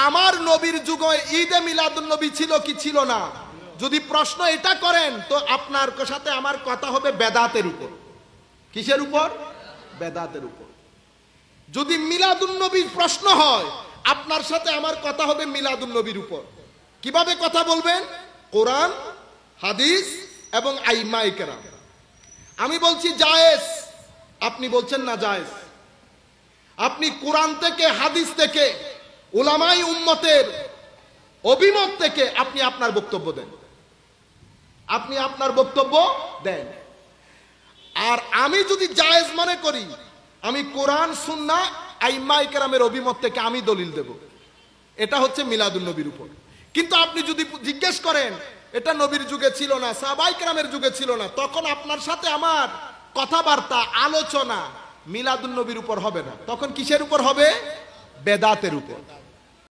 আমার নবীর যুগে ঈদে মিলাদুন নবী ছিল কি ছিল না, যদি প্রশ্ন এটা করেন তো আপনার সাথে আমার কথা হবে বেদাতের উপর। কিসের উপর? বেদাতের উপর। যদি মিলাদুন নবীর প্রশ্ন হয় আপনার সাথে আমার কথা হবে মিলাদুন নবীর উপর। কিভাবে কথা বলবেন? কোরআন, হাদিস এবং আইম্মায়ে কেরাম। আমি বলছি জায়েজ, আপনি বলছেন না জায়েজ। আপনি কোরআন থেকে, হাদিস থেকে, উলামাই উম্মতের অভিমত থেকে আপনি আপনার বক্তব্য দেন, আপনি আপনার বক্তব্য দেন। আর আমি যদি জায়েজ মনে করি, আমি কোরআন, সুন্নাহ, আইম্মায়ে কেরামের অভিমত থেকে আমি দলিল দেব। এটা হচ্ছে মিলাদুন নবীর উপর। কিন্তু আপনি যদি জিজ্ঞেস করেন এটা নবীর যুগে ছিল না, সাহাবায়ে কেরামের যুগে ছিল না, তখন আপনার সাথে আমার কথাবার্তা, আলোচনা মিলাদুন নবীর উপর হবে না। তখন কিসের উপর হবে? বেদাতের উপর।